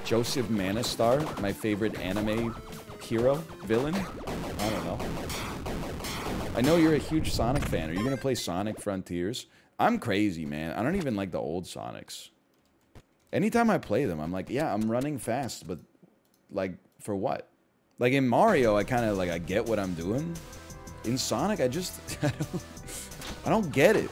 Joseph Manastar, my favorite anime hero, villain. I don't know. I know you're a huge Sonic fan. Are you gonna play Sonic Frontiers? I'm crazy, man. I don't even like the old Sonics. Anytime I play them, I'm like, yeah, I'm running fast, but like, for what? Like in Mario, I kind of like, I get what I'm doing. In Sonic, I just, I don't get it.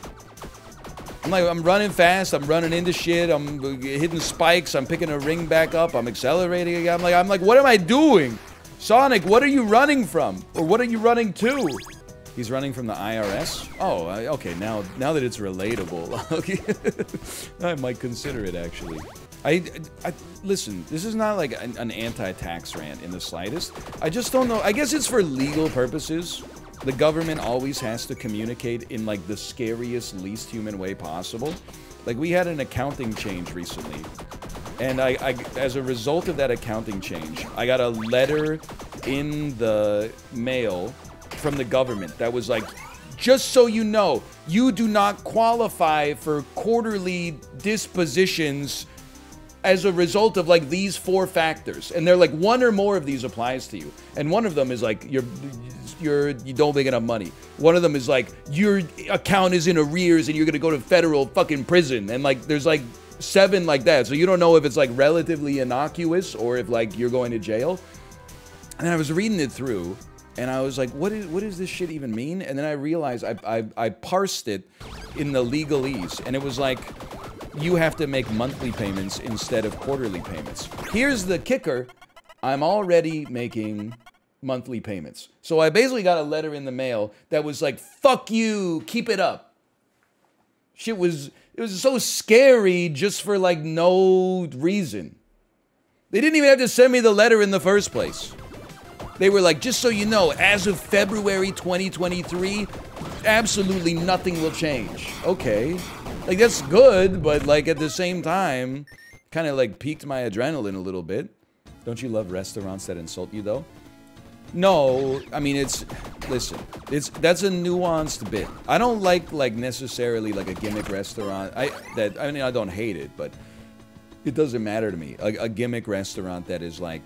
I'm running fast, I'm running into shit, I'm hitting spikes, I'm picking a ring back up, I'm accelerating again. I'm like, what am I doing? Sonic, what are you running from? Or what are you running to? He's running from the IRS? Oh, okay, now that it's relatable, okay. I might consider it, actually. Listen, this is not like an anti-tax rant in the slightest. I just don't know. I guess it's for legal purposes. The government always has to communicate in, like, the scariest, least human way possible. Like, we had an accounting change recently. And as a result of that accounting change, I got a letter in the mail from the government that was like, just so you know, you do not qualify for quarterly dispositions as a result of, like, these 4 factors. And they're like, one or more of these applies to you. And one of them is like, you don't make enough money. One of them is like, your account is in arrears and you're gonna go to federal fucking prison. And like, there's like 7 like that. So you don't know if it's like relatively innocuous or if like you're going to jail. And then I was reading it through and I was like, what does this shit even mean? And then I realized I parsed it in the legalese, and it was like, you have to make monthly payments instead of quarterly payments. Here's the kicker. I'm already making monthly payments. So I basically got a letter in the mail that was like, fuck you, keep it up. It was so scary just for like no reason. They didn't even have to send me the letter in the first place. They were like, just so you know, as of February 2023, absolutely nothing will change. Okay. Like, that's good, but, like, at the same time, kind of, like, piqued my adrenaline a little bit. Don't you love restaurants that insult you, though? No, I mean, listen, that's a nuanced bit. I don't like, necessarily, like, a gimmick restaurant. I mean, I don't hate it, but it doesn't matter to me. A gimmick restaurant that is, like,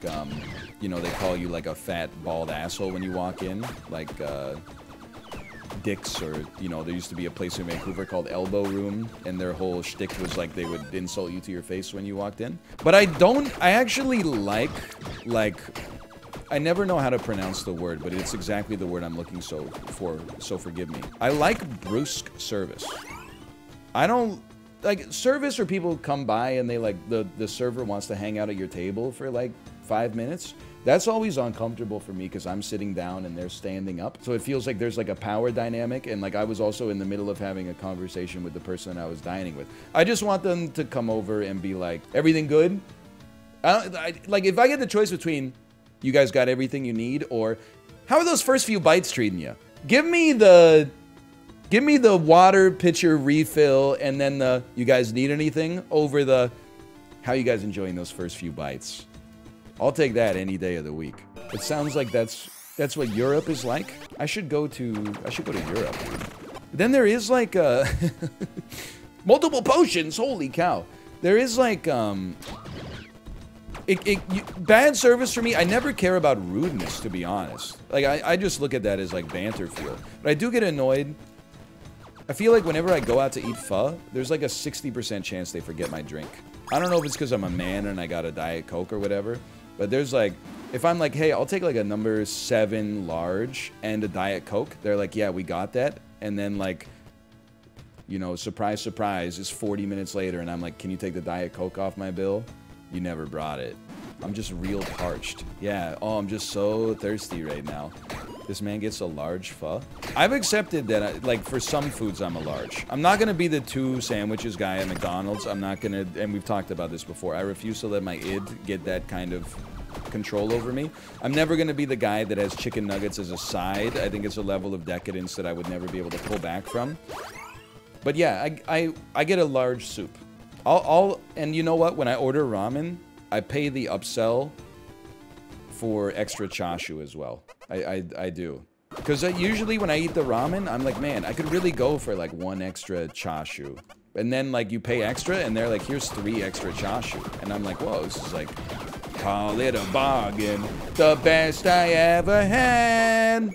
you know, they call you, like, a fat, bald asshole when you walk in. Like, Dick's, or, you know, there used to be a place in Vancouver called Elbow Room, and their whole shtick was like they would insult you to your face when you walked in. But I actually like, I never know how to pronounce the word, but it's exactly the word I'm looking for, so forgive me. I like brusque service. I don't, like, service where people come by and they, like, the server wants to hang out at your table for, like, 5 minutes. That's always uncomfortable for me because I'm sitting down and they're standing up. So it feels like there's like a power dynamic, and like I was also in the middle of having a conversation with the person I was dining with. I just want them to come over and be like, everything good? Like, if I get the choice between, you guys got everything you need, or how are those first few bites treating you? Give me the water pitcher refill and then the, you guys need anything, over the, how you guys enjoying those first few bites? I'll take that any day of the week. It sounds like that's what Europe is like. I should go to Europe. Then there is like multiple potions. Holy cow! There is like bad service for me. I never care about rudeness, to be honest. Like I just look at that as like banter fuel. But I do get annoyed. I feel like whenever I go out to eat pho, there's like a 60% chance they forget my drink. I don't know if it's because I'm a man and I got a Diet Coke or whatever. But there's like, if I'm like, hey, I'll take like a number 7 large and a Diet Coke, they're like, yeah, we got that. And then like, you know, surprise, surprise, it's 40 minutes later and I'm like, can you take the Diet Coke off my bill? You never brought it. I'm just real parched. Yeah, oh, I'm just so thirsty right now. This man gets a large pho. I've accepted that, like, for some foods, I'm a large. I'm not gonna be the 2 sandwiches guy at McDonald's. I'm not gonna, and we've talked about this before, I refuse to let my id get that kind of control over me. I'm never gonna be the guy that has chicken nuggets as a side. I think it's a level of decadence that I would never be able to pull back from. But yeah, I get a large soup. And you know what? When I order ramen, I pay the upsell for extra chashu as well. I do. Because usually when I eat the ramen, I'm like, man, I could really go for like 1 extra chashu. And then, like, you pay extra, and they're like, here's 3 extra Chashu. And I'm like, whoa, this is like, call it a bargain. The best I ever had.